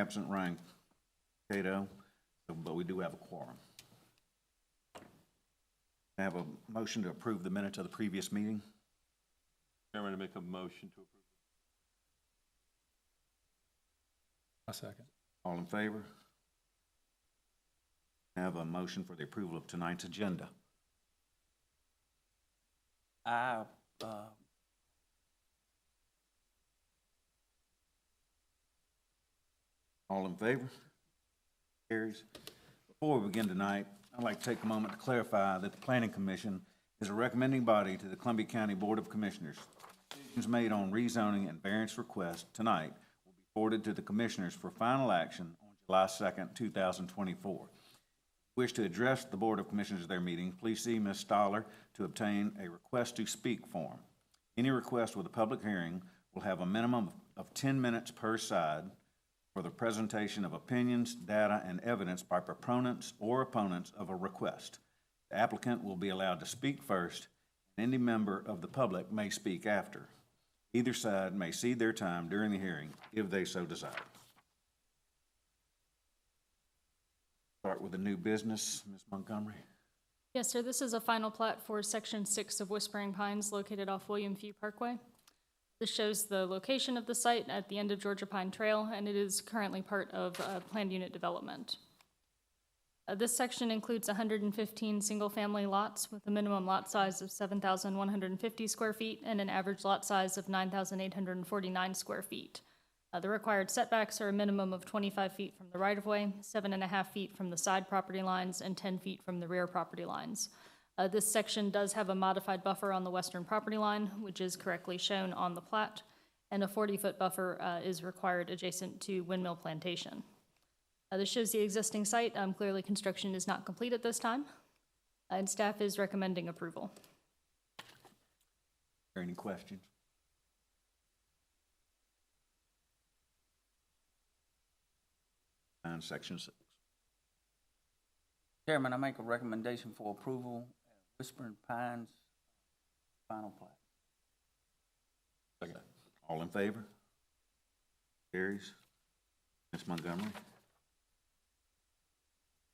absent Ryan Cato, but we do have a quorum. I have a motion to approve the minutes of the previous meeting. Chairman, to make a motion to approve. A second. All in favor? I have a motion for the approval of tonight's agenda. All in favor? Carries. Before we begin tonight, I'd like to take a moment to clarify that the Planning Commission is a recommending body to the Columbia County Board of Commissioners. Decisions made on rezoning and variance requests tonight will be forwarded to the Commissioners for final action on July 2nd, 2024. If you wish to address the Board of Commissioners at their meeting, please see Ms. Stoller to obtain a request to speak form. Any request with a public hearing will have a minimum of 10 minutes per side for the presentation of opinions, data, and evidence by proponents or opponents of a request. The applicant will be allowed to speak first, and any member of the public may speak after. Either side may cede their time during the hearing if they so desire. Start with the new business, Ms. Montgomery. Yes, sir. This is a final plat for Section 6 of Whispering Pines located off William Few Parkway. This shows the location of the site at the end of Georgia Pine Trail, and it is currently part of planned unit development. This section includes 115 single-family lots with a minimum lot size of 7,150 square feet and an average lot size of 9,849 square feet. The required setbacks are a minimum of 25 feet from the right-of-way, 7.5 feet from the side property lines, and 10 feet from the rear property lines. This section does have a modified buffer on the western property line, which is correctly shown on the plat, and a 40-foot buffer is required adjacent to Windmill Plantation. This shows the existing site. Clearly, construction is not complete at this time, and staff is recommending approval. Are there any questions? And Section 6. Chairman, I make a recommendation for approval, Whispering Pines, final plat. Second. All in favor? Carries. Ms. Montgomery.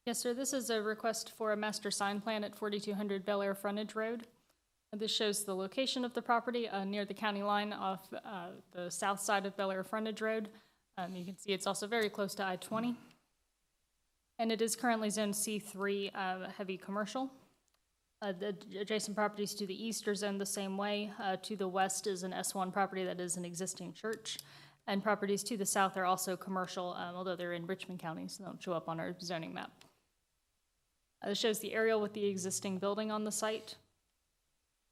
Yes, sir. This is a request for a master sign plan at 4200 Bel Air Frontage Road. This shows the location of the property near the county line off the south side of Bel Air Frontage Road. You can see it's also very close to I-20. And it is currently zoned C3 heavy commercial. The adjacent properties to the east are zoned the same way. To the west is an S1 property that is an existing church. And properties to the south are also commercial, although they're in Richmond County, so they don't show up on our zoning map. This shows the aerial with the existing building on the site.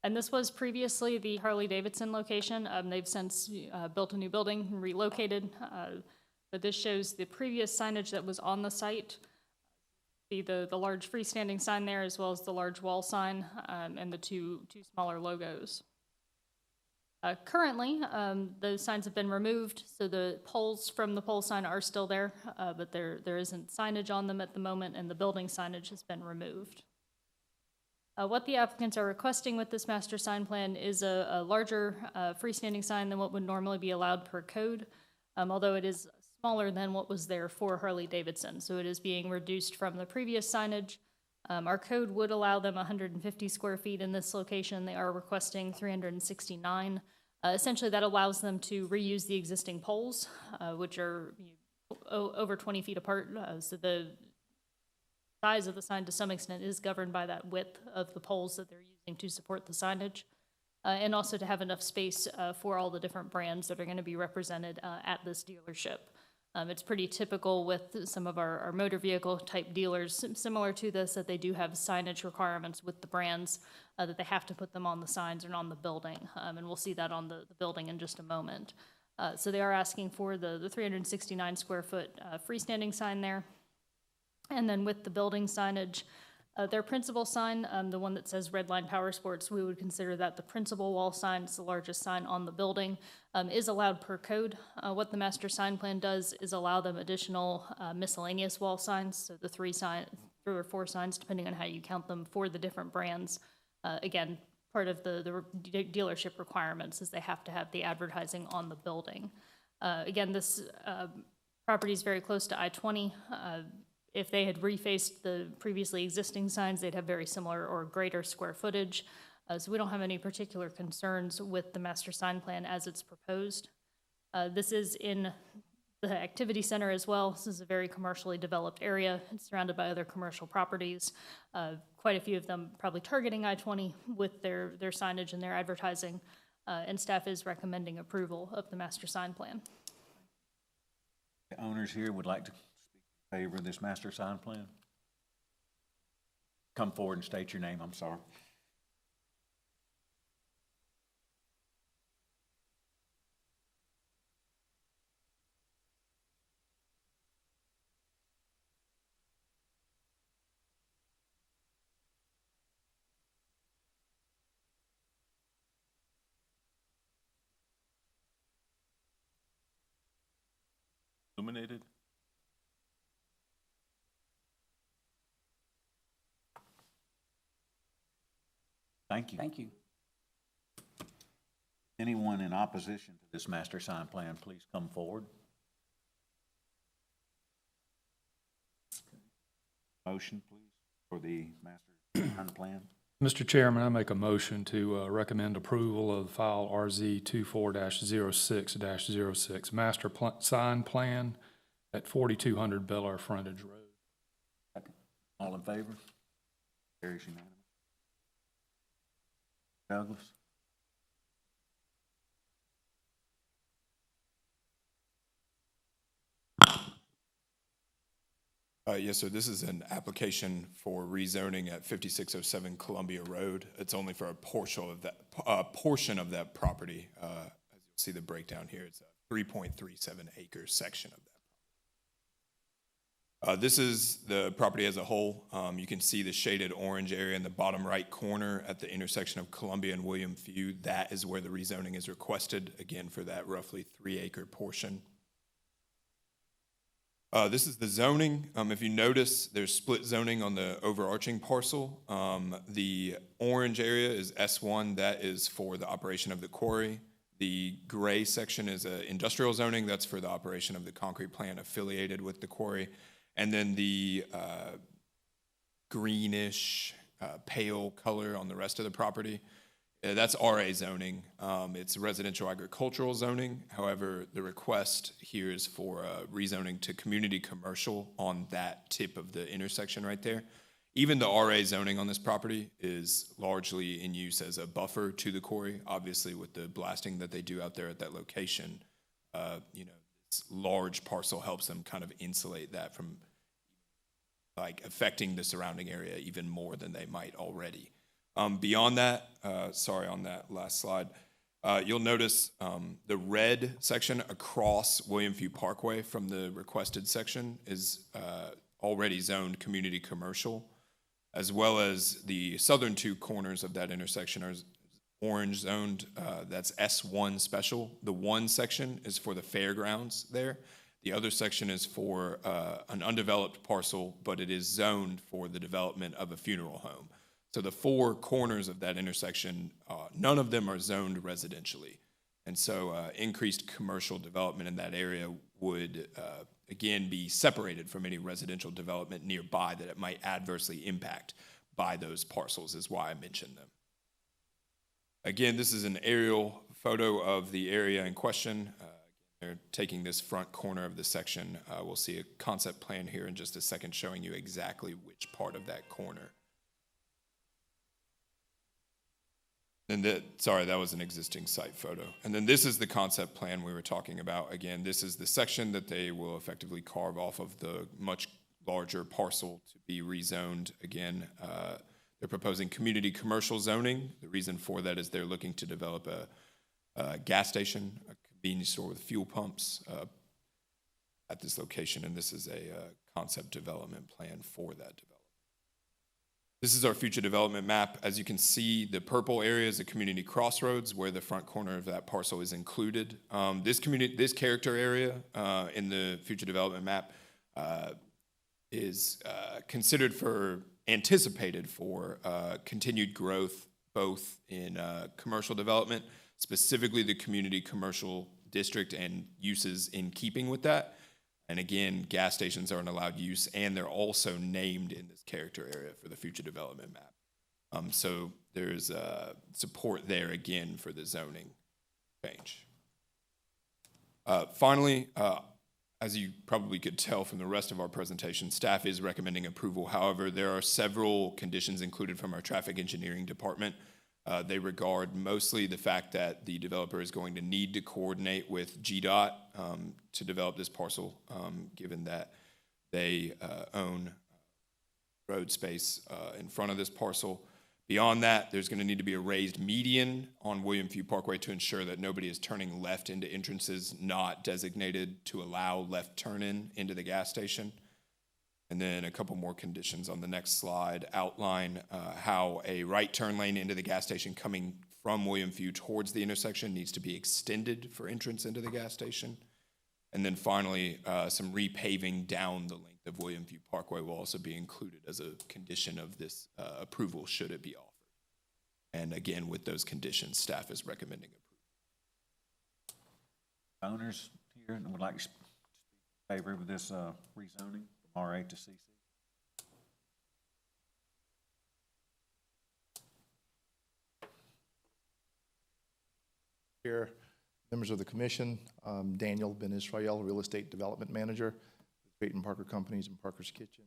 And this was previously the Harley-Davidson location. They've since built a new building and relocated, but this shows the previous signage that was on the site. See the large freestanding sign there, as well as the large wall sign and the two smaller logos. Currently, the signs have been removed, so the poles from the pole sign are still there, but there isn't signage on them at the moment, and the building signage has been removed. What the applicants are requesting with this master sign plan is a larger freestanding sign than what would normally be allowed per code, although it is smaller than what was there for Harley-Davidson. So it is being reduced from the previous signage. Our code would allow them 150 square feet in this location. They are requesting 369. Essentially, that allows them to reuse the existing poles, which are over 20 feet apart. So the size of the sign to some extent is governed by that width of the poles that they're using to support the signage, and also to have enough space for all the different brands that are going to be represented at this dealership. It's pretty typical with some of our motor vehicle type dealers similar to this, that they do have signage requirements with the brands, that they have to put them on the signs and on the building, and we'll see that on the building in just a moment. So they are asking for the 369 square foot freestanding sign there. And then with the building signage, their principal sign, the one that says Redline Power Sports, we would consider that the principal wall sign. It's the largest sign on the building, is allowed per code. What the master sign plan does is allow them additional miscellaneous wall signs, so the three or four signs, depending on how you count them, for the different brands. Again, part of the dealership requirements is they have to have the advertising on the building. Again, this Property is very close to I-20. If they had refaced the previously existing signs, they'd have very similar or greater square footage. So we don't have any particular concerns with the master sign plan as it's proposed. This is in the activity center as well. This is a very commercially developed area. It's surrounded by other commercial properties. Quite a few of them probably targeting I-20 with their signage and their advertising. And staff is recommending approval of the master sign plan. The owners here would like to speak in favor of this master sign plan. Come forward and state your name, I'm sorry. Illuminated? Thank you. Thank you. Anyone in opposition to this master sign plan, please come forward. Motion, please, for the master sign plan. Mr. Chairman, I make a motion to recommend approval of file RZ 24-06-06, master sign plan at 4200 Bel Air Frontage Road. Second. All in favor? Carries unanimous. Douglas? Yes, sir. This is an application for rezoning at 5607 Columbia Road. It's only for a portion of that property. As you'll see the breakdown here, it's a 3.37 acre section of that. This is the property as a whole. You can see the shaded orange area in the bottom right corner at the intersection of Columbia and William Few. That is where the rezoning is requested, again, for that roughly 3 acre portion. This is the zoning. If you notice, there's split zoning on the overarching parcel. The orange area is S1. That is for the operation of the quarry. The gray section is industrial zoning. That's for the operation of the concrete plant affiliated with the quarry. And then the greenish, pale color on the rest of the property, that's RA zoning. It's residential agricultural zoning. However, the request here is for rezoning to community commercial on that tip of the intersection right there. Even the RA zoning on this property is largely in use as a buffer to the quarry. Obviously, with the blasting that they do out there at that location, this large parcel helps them kind of insulate that from like affecting the surrounding area even more than they might already. Beyond that, sorry, on that last slide, you'll notice the red section across William Few Parkway from the requested section is already zoned community commercial, as well as the southern 2 corners of that intersection are orange zoned. That's S1 special. The 1 section is for the fairgrounds there. The other section is for an undeveloped parcel, but it is zoned for the development of a funeral home. So the 4 corners of that intersection, none of them are zoned residentially. And so increased commercial development in that area would, again, be separated from any residential development nearby that it might adversely impact by those parcels, is why I mentioned them. Again, this is an aerial photo of the area in question. They're taking this front corner of the section. We'll see a concept plan here in just a second showing you exactly which part of that corner. And that was an existing site photo. And then this is the concept plan we were talking about. Again, this is the section that they will effectively carve off of the much larger parcel to be rezoned. Again, they're proposing community commercial zoning. The reason for that is they're looking to develop a gas station, a convenience store with fuel pumps at this location. And this is a concept development plan for that development. This is our future development map. As you can see, the purple area is a community crossroads where the front corner of that parcel is included. This character area in the future development map is anticipated for continued growth, both in commercial development, specifically the community commercial district and uses in keeping with that, And again, gas stations aren't allowed use, and they're also named in this character area for the future development map. So there's support there again for the zoning change. Finally, as you probably could tell from the rest of our presentation, staff is recommending approval. However, there are several conditions included from our traffic engineering department. They regard mostly the fact that the developer is going to need to coordinate with GDOT to develop this parcel, given that they own road space in front of this parcel. Beyond that, there's going to need to be a raised median on William Few Parkway to ensure that nobody is turning left into entrances not designated to allow left turn-in into the gas station. And then a couple more conditions on the next slide outline how a right turn lane into the gas station coming from William Few towards the intersection needs to be extended for entrance into the gas station. And then finally, some repaving down the length of William Few Parkway will also be included as a condition of this approval should it be offered. And again, with those conditions, staff is recommending approval. Owners here and would like to speak in favor of this rezoning from RA to CC. Here, members of the commission, Daniel Ben Israel, Real Estate Development Manager with Creighton Parker Companies and Parker's Kitchen.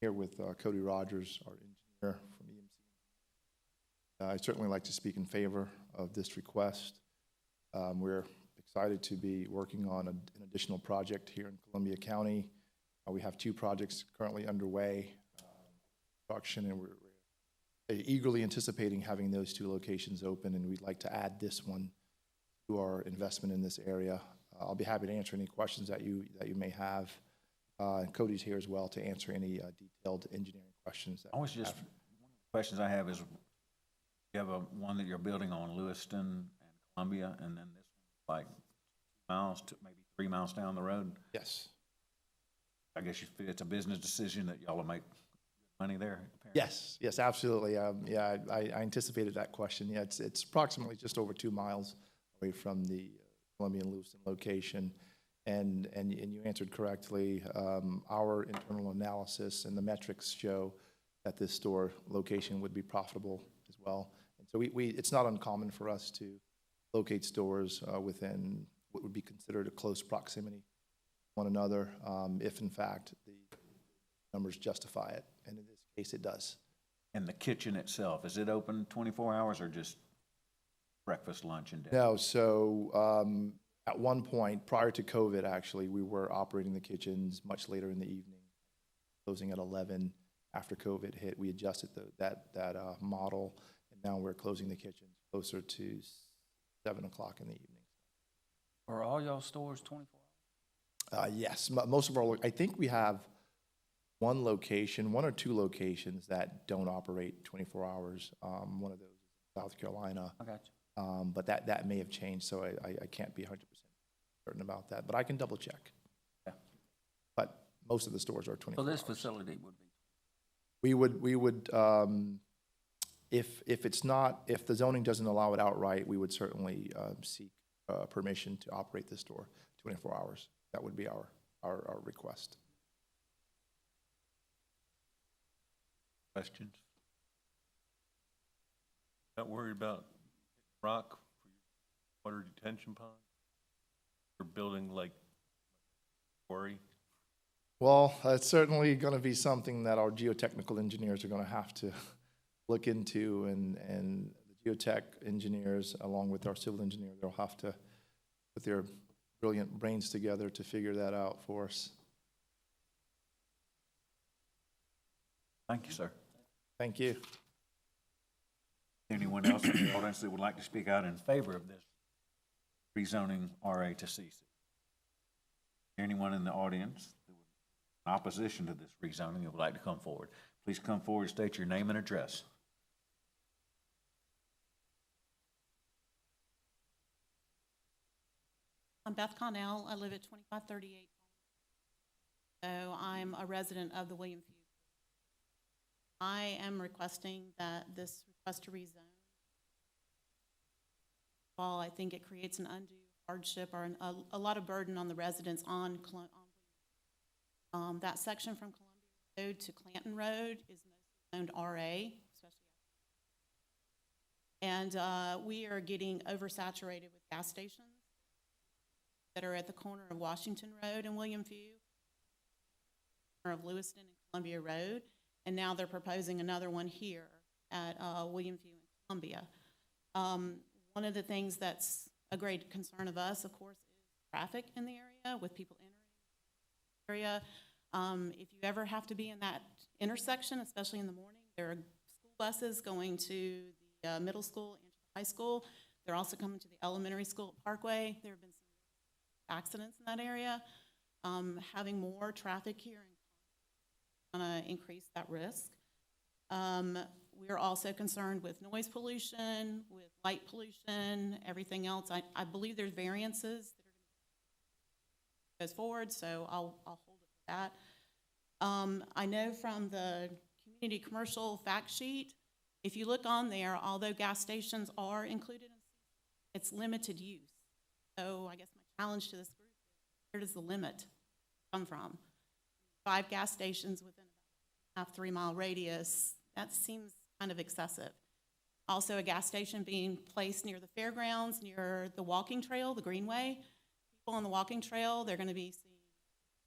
Here with Cody Rogers, our engineer from EMC. I'd certainly like to speak in favor of this request. We're excited to be working on an additional project here in Columbia County. We have 2 projects currently underway, construction, and we're eagerly anticipating having those 2 locations open, and we'd like to add this one to our investment in this area. I'll be happy to answer any questions that you may have. And Cody's here as well to answer any detailed engineering questions. That Always just, one of the questions I have is, you have one that you're building on Lewiston and Columbia, and then this one like 2 miles to maybe 3 miles down the road. Yes. I guess it's a business decision that y'all will make money there. Apparently. Yes, absolutely. Yeah, I anticipated that question. Yeah, it's approximately just over 2 miles away from the Columbia and Lewiston location. And you answered correctly. Our internal analysis and the metrics show that this store location would be profitable as well. And so it's not uncommon for us to locate stores within what would be considered a close proximity to one another, if in fact the numbers justify it. And in this case, it does. And the kitchen itself, is it open 24 hours or just breakfast, lunch, and dinner? No, so at one point, prior to COVID, actually, we were operating the kitchens much later in the evening, closing at 11. After COVID hit, we adjusted that model, and now we're closing the kitchens closer to 7 o'clock in the evening. Are all y'all stores 24 hours? Yes, most of our, I think we have one or two locations that don't operate 24 hours. One of those is South Carolina. I got you. But that may have changed, so I can't be 100% certain about that, but I can double check. Yeah. But most of the stores are 24 So this hours. facility would be, We would, if the zoning doesn't allow it outright, we would certainly seek permission to operate the store 24 hours. That would be our request. Questions? Not worried about rock for your water detention pond? Or building like quarry? Well, it's certainly going to be something that our geotechnical engineers are going to have to look into, and the geotech engineers, along with our civil engineer, they'll have to put their brilliant brains together to figure that out for us. Thank you, sir. Thank you. Anyone else in the audience that would like to speak out in favor of this rezoning RA to CC? Anyone in the audience that would, in opposition to this rezoning that would like to come forward? Please come forward and state your name and address. I'm Beth Connell. I live at 2538. So I'm a resident of the William Few. I am requesting that this request to rezone, while I think it creates an undue hardship or a lot of burden on the residents on That section from Columbia Road to Clanton Road is mostly zoned RA, especially. And we are getting oversaturated with gas stations that are at the corner of Washington Road and William Few, corner of Lewiston and Columbia Road, and now they're proposing another one here at William Few and Columbia. One of the things that's a great concern of us, of course, is traffic in the area with people entering the area. If you ever have to be in that intersection, especially in the morning, there are school buses going to the middle school and to the high school. They're also coming to the elementary school at Parkway. There have been some accidents in that area. Having more traffic here is going to increase that risk. We're also concerned with noise pollution, with light pollution, everything else. I believe there's variances that are going to go forward, so I'll hold it for that. I know from the community commercial fact sheet, if you look on there, although gas stations are included, it's limited use. So I guess my challenge to this group is, where does the limit come from? 5 gas stations within a 3 mile radius, that seems kind of excessive. Also, a gas station being placed near the fairgrounds, near the walking trail, the greenway. People on the walking trail, they're going to be seeing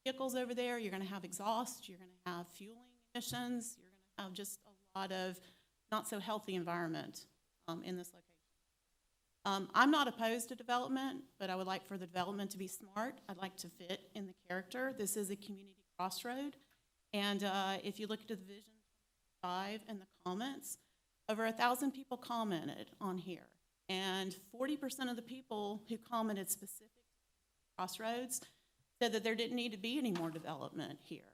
vehicles over there. You're going to have exhaust. You're going to have fueling emissions. You're going to have just a lot of not so healthy environment in this location. I'm not opposed to development, but I would like for the development to be smart. I'd like to fit in the character. This is a community crossroad. And if you look at the Vision 5 and the comments, over 1,000 people commented on here. And 40% of the people who commented specific to crossroads said that there didn't need to be any more development here.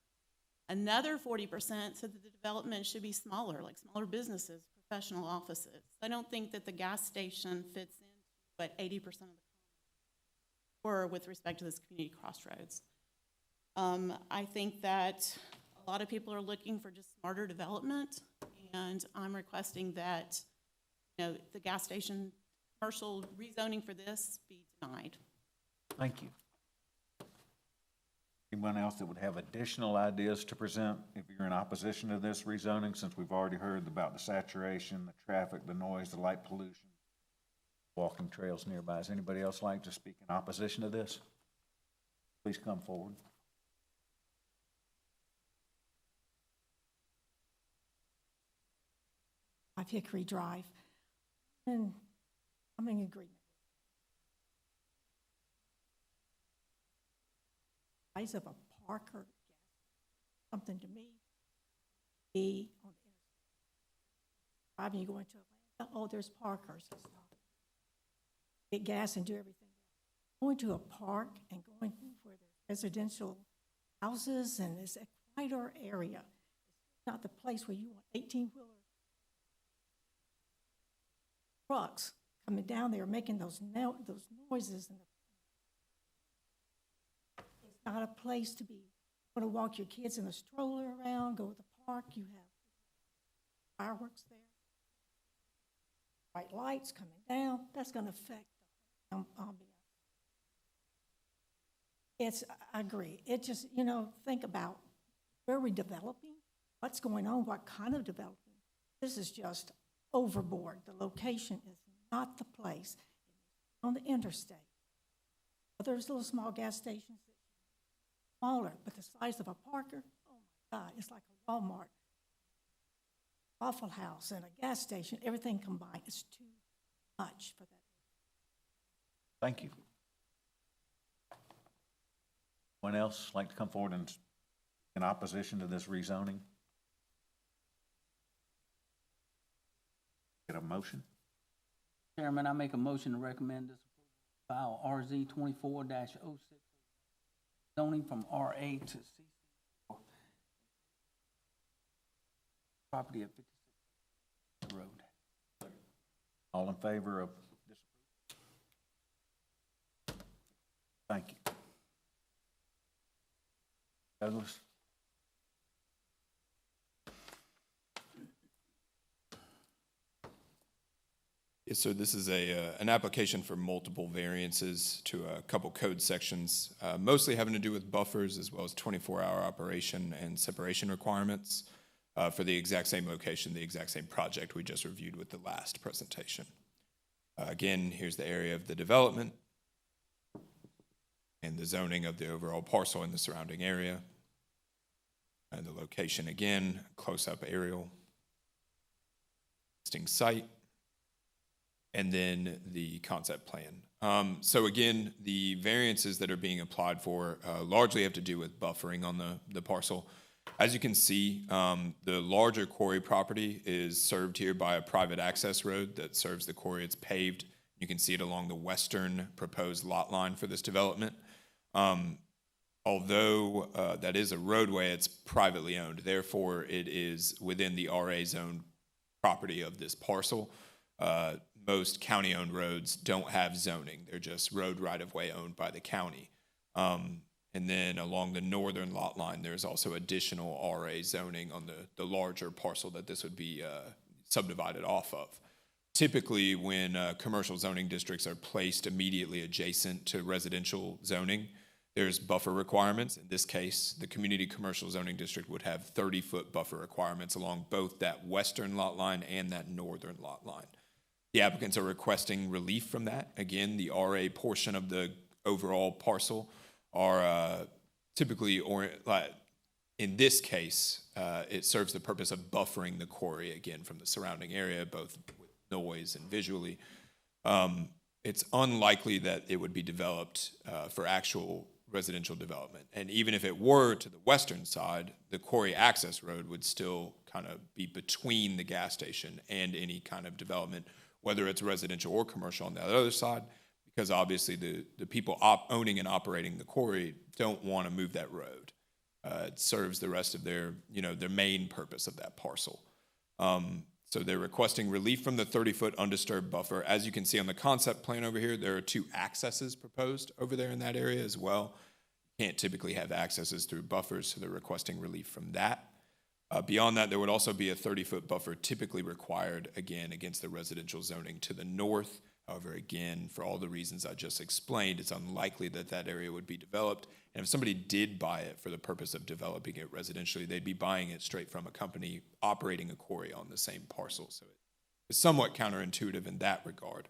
Another 40% said that the development should be smaller, like smaller businesses, professional offices. I don't think that the gas station fits in what 80% of the comments were with respect to this community crossroads. I think that a lot of people are looking for just smarter development, and I'm requesting that, the gas station commercial rezoning for this be denied. Thank you. Anyone else that would have additional ideas to present if you're in opposition to this rezoning, since we've already heard about the saturation, the traffic, the noise, the light pollution, walking trails nearby? Does anybody else like to speak in opposition to this? Please come forward. 5 Hickory Drive, and I'm in agreement. Size of a park or something to me, be on the interstate. Driving, you go into Atlanta, oh, there's parkers and stuff. Get gas and do everything else. Going to a park and going where there's residential houses and it's a quieter area. It's not the place where you want 18-wheeler trucks coming down there making those noises. And it's not a place to be. You want to walk your kids in a stroller around, go to the park. You have fireworks there, bright lights coming down. That's going to affect the ambiance. I agree. It just, think about where we're developing, what's going on, what kind of developing. This is just overboard. The location is not the place. On the interstate. But there's little small gas stations that are smaller, but the size of a Parker, oh my God, it's like a Walmart, Waffle House, and a gas station, everything combined. It's too much for that. Thank you. Anyone else like to come forward and in opposition to this rezoning? Get a motion? Chairman, I make a motion to recommend this approval, file RZ 24-06, zoning from RA to CC, property at 56 Road. All in favor of this? Thank you. Douglas? Yes, sir. This is an application for multiple variances to a couple code sections, mostly having to do with buffers as well as 24-hour operation and separation requirements for the exact same location, the exact same project we just reviewed with the last presentation. Again, here's the area of the development and the zoning of the overall parcel in the surrounding area. And the location again, close-up aerial, existing site, and then the concept plan. So again, the variances that are being applied for largely have to do with buffering on the parcel. As you can see, the larger quarry property is served here by a private access road that serves the quarry. It's paved. You can see it along the western proposed lot line for this development. Although that is a roadway, it's privately owned. Therefore, it is within the RA zone property of this parcel. Most county-owned roads don't have zoning. They're just road right-of-way owned by the county. And then along the northern lot line, there's also additional RA zoning on the larger parcel that this would be subdivided off of. Typically, when commercial zoning districts are placed immediately adjacent to residential zoning, there's buffer requirements. In this case, the community commercial zoning district would have 30-foot buffer requirements along both that western lot line and that northern lot line. The applicants are requesting relief from that. Again, the RA portion of the overall parcel are typically, in this case, it serves the purpose of buffering the quarry, again, from the surrounding area, both with noise and visually. It's unlikely that it would be developed for actual residential development. And even if it were to the western side, the quarry access road would still kind of be between the gas station and any kind of development, whether it's residential or commercial on the other side, because obviously the people owning and operating the quarry don't want to move that road. It serves the rest of their main purpose of that parcel. So they're requesting relief from the 30-foot undisturbed buffer. As you can see on the concept plan over here, there are 2 accesses proposed over there in that area as well. You can't typically have accesses through buffers, so they're requesting relief from that. Beyond that, there would also be a 30-foot buffer typically required, again, against the residential zoning to the north. However, again, for all the reasons I just explained, it's unlikely that that area would be developed. And if somebody did buy it for the purpose of developing it residentially, they'd be buying it straight from a company operating a quarry on the same parcel. So it's somewhat counterintuitive in that regard.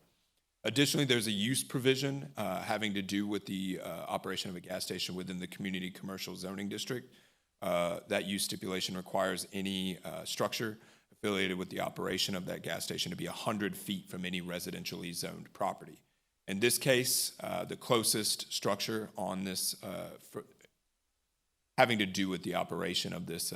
Additionally, there's a use provision having to do with the operation of a gas station within the community commercial zoning district. That use stipulation requires any structure affiliated with the operation of that gas station to be 100 feet from any residentially zoned property. In this case, the closest structure on this having to do with the operation of this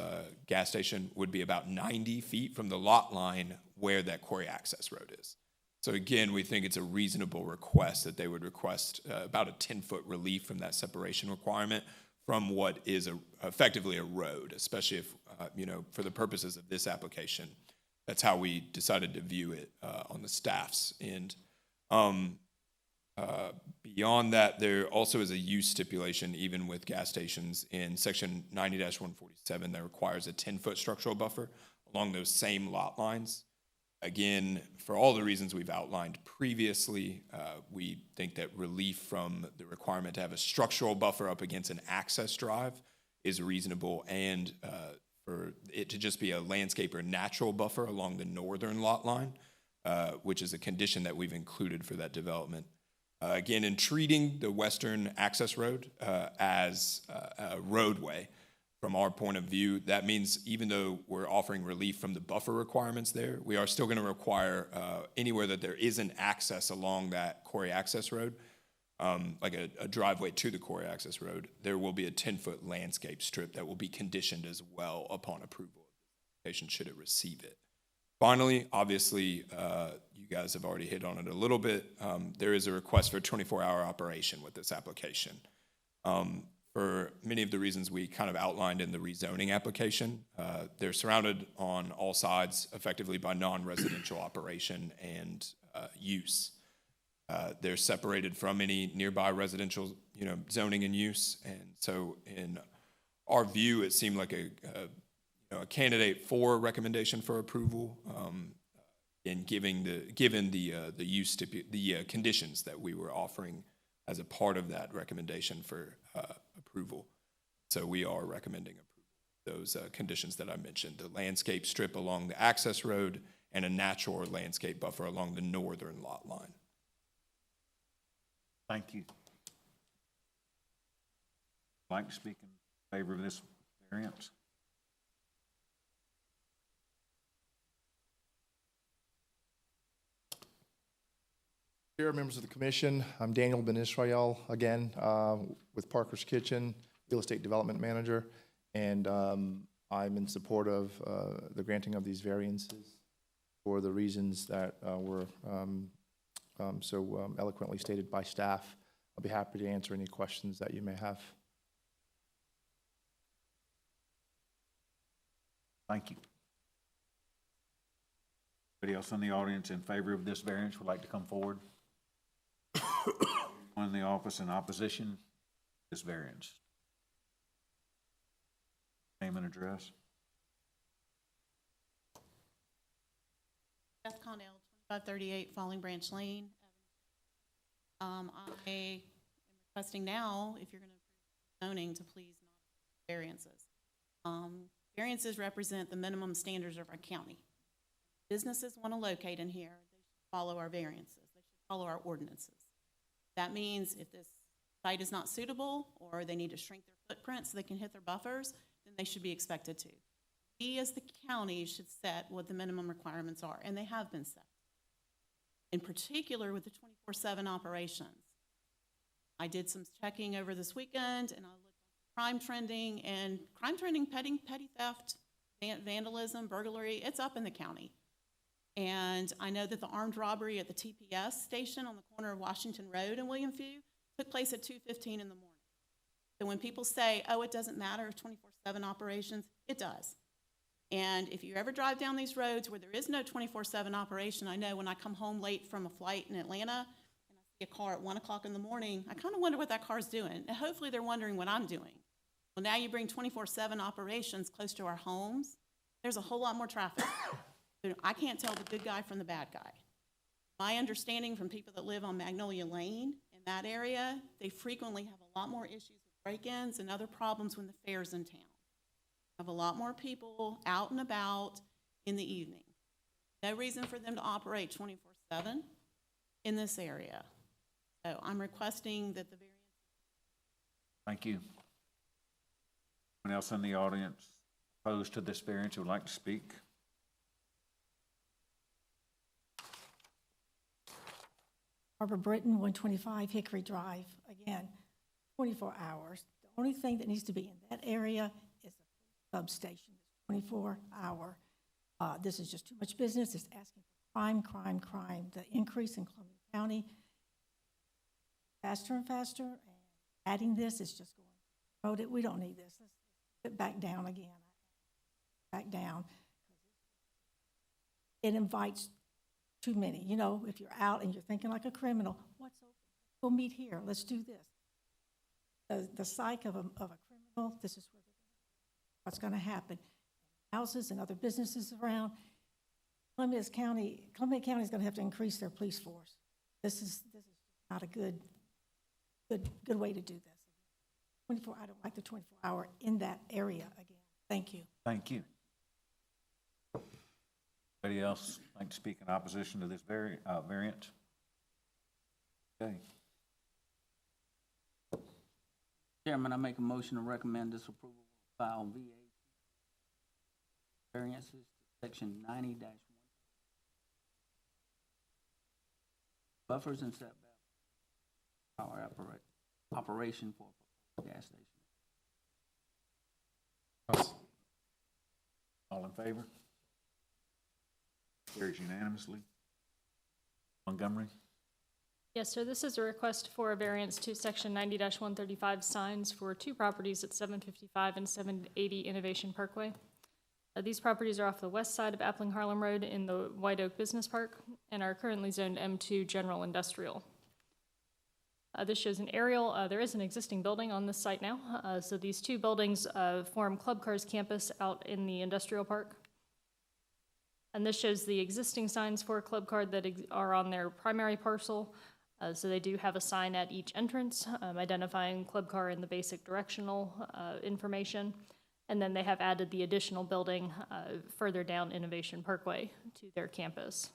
gas station would be about 90 feet from the lot line where that quarry access road is. So again, we think it's a reasonable request that they would request about a 10-foot relief from that separation requirement from what is effectively a road, especially if, for the purposes of this application. That's how we decided to view it on the staff's end. Beyond that, there also is a use stipulation, even with gas stations, in section 90-147 that requires a 10-foot structural buffer along those same lot lines. Again, for all the reasons we've outlined previously, we think that relief from the requirement to have a structural buffer up against an access drive is reasonable, and for it to just be a landscape or natural buffer along the northern lot line, which is a condition that we've included for that development. Again, in treating the western access road as a roadway, from our point of view, that means even though we're offering relief from the buffer requirements there, we are still going to require anywhere that there isn't access along that quarry access road, like a driveway to the quarry access road, there will be a 10-foot landscape strip that will be conditioned as well upon approval of the application should it receive it. Finally, obviously, you guys have already hit on it a little bit. There is a request for a 24-hour operation with this application. For many of the reasons we kind of outlined in the rezoning application, they're surrounded on all sides effectively by non-residential operation and use. They're separated from any nearby residential, zoning and use. And so in our view, it seemed like a candidate for recommendation for approval. and given the use the conditions that we were offering as a part of that recommendation for approval. So we are recommending approval of those conditions that I mentioned: the landscape strip along the access road and a natural or landscape buffer along the northern lot line. Thank you. Like to speak in favor of this variance? Chair, members of the commission, I'm Daniel Ben Israel, again, with Parker's Kitchen, Real Estate Development Manager, and I'm in support of the granting of these variances for the reasons that were so eloquently stated by staff. I'll be happy to answer any questions that you may have. Thank you. Anybody else in the audience in favor of this variance would like to come forward? One in the office in opposition to this variance? Name and address. Beth Connell, 2538 Falling Branch Lane. I am requesting now, if you're going to approve zoning, to please not variances. Variances represent the minimum standards of our county. Businesses want to locate in here, they should follow our variances. They should follow our ordinances. That means if this site is not suitable or they need to shrink their footprint so they can hit their buffers, then they should be expected to. We as the county should set what the minimum requirements are, and they have been set. In particular with the 24/7 operations. I did some checking over this weekend and I looked at crime trending, petty theft, vandalism, burglary, it's up in the county. And I know that the armed robbery at the TPS station on the corner of Washington Road and William Few took place at 2:15 in the morning. So when people say, oh, it doesn't matter, 24/7 operations, it does. And if you ever drive down these roads where there is no 24/7 operation, I know when I come home late from a flight in Atlanta and I see a car at 1 o'clock in the morning, I kind of wonder what that car's doing. And hopefully they're wondering what I'm doing. Well, now you bring 24/7 operations close to our homes, there's a whole lot more traffic. I can't tell the good guy from the bad guy. My understanding from people that live on Magnolia Lane in that area, they frequently have a lot more issues with break-ins and other problems when the fair's in town. Have a lot more people out and about in the evening. No reason for them to operate 24/7 in this area. So I'm requesting that the variance. Thank you. Anyone else in the audience opposed to this variance who would like to speak? Barbara Britton, 125 Hickory Drive. Again, 24 hours. The only thing that needs to be in that area is a substation, 24-hour. This is just too much business. It's asking for crime. The increase in Columbia County, faster and faster, and adding this is just going, we don't need this. Let's put it back down again. Back down. It invites too many. You know, if you're out and you're thinking like a criminal, what's open? Go meet here. Let's do this. The psyche of a criminal, this is what's going to happen. Houses and other businesses around. Columbia County is going to have to increase their police force. This is not a good way to do this. 24. I don't like the 24-hour in that area again. Thank you. Thank you. Anybody else like to speak in opposition to this variant? Okay. Chairman, I make a motion to recommend this approval of file VA variances to section 90-1. Buffers and setbacks. Power operation for a gas station. All in favor? Carries unanimously. Montgomery? Yes, sir, this is a request for a variance to section 90-135 signs for two properties at 755 and 780 Innovation Parkway. These properties are off the west side of Appling Harlem Road in the White Oak Business Park and are currently zoned M2 General Industrial. This shows an aerial. There is an existing building on this site now. So these two buildings form Club Cars campus out in the industrial park. And this shows the existing signs for Club Card that are on their primary parcel. So they do have a sign at each entrance, identifying Club Car in the basic directional information. And then they have added the additional building further down Innovation Parkway to their campus.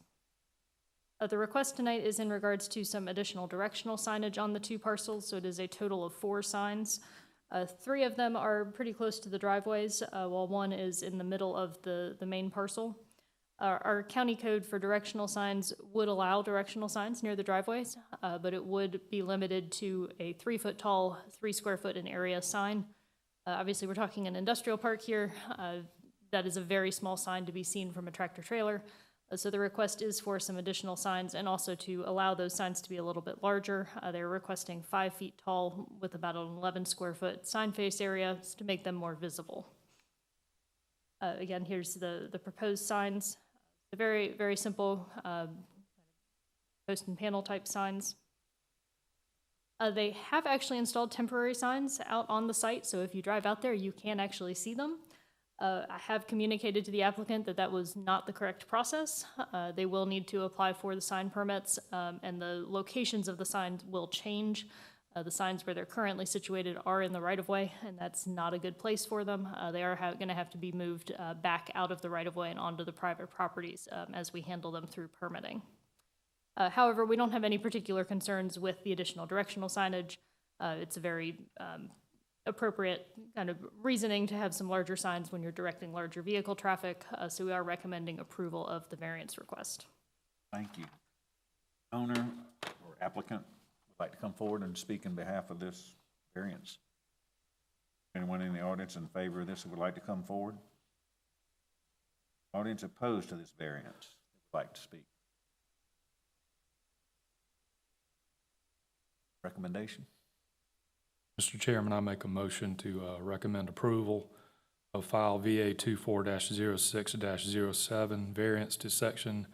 The request tonight is in regards to some additional directional signage on the two parcels, so it is a total of 4 signs. 3 of them are pretty close to the driveways, while 1 is in the middle of the main parcel. Our county code for directional signs would allow directional signs near the driveways, but it would be limited to a 3-foot tall, 3 square foot in area sign. Obviously, we're talking an industrial park here. That is a very small sign to be seen from a tractor trailer. So the request is for some additional signs and also to allow those signs to be a little bit larger. They're requesting 5 feet tall with about an 11 square foot sign face area to make them more visible. Again, here's the proposed signs. The very, very simple post and panel type signs. They have actually installed temporary signs out on the site, so if you drive out there, you can actually see them. I have communicated to the applicant that that was not the correct process. They will need to apply for the sign permits, and the locations of the signs will change. The signs where they're currently situated are in the right-of-way, and that's not a good place for them. They are going to have to be moved back out of the right-of-way and onto the private properties as we handle them through permitting. However, we don't have any particular concerns with the additional directional signage. It's a very appropriate kind of reasoning to have some larger signs when you're directing larger vehicle traffic, so we are recommending approval of the variance request. Thank you. Owner or applicant would like to come forward and speak in behalf of this variance? Anyone in the audience in favor of this would like to come forward? Audience opposed to this variance would like to speak? Recommendation? Mr. Chairman, I make a motion to recommend approval of file VA 24-06-07, variance to section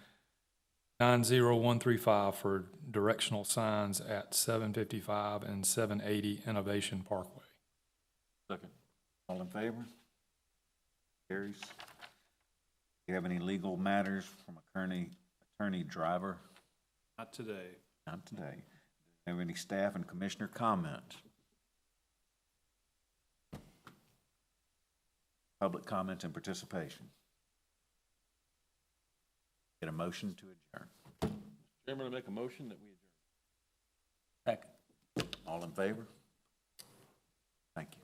90135 for directional signs at 755 and 780 Innovation Parkway. Second. All in favor? Carries. Do you have any legal matters from attorney driver? Not today. Not today. Do you have any staff and commissioner comments? Public comments and participation. Get a motion to adjourn. Chairman, I make a motion that we adjourn. Second. All in favor? Thank you.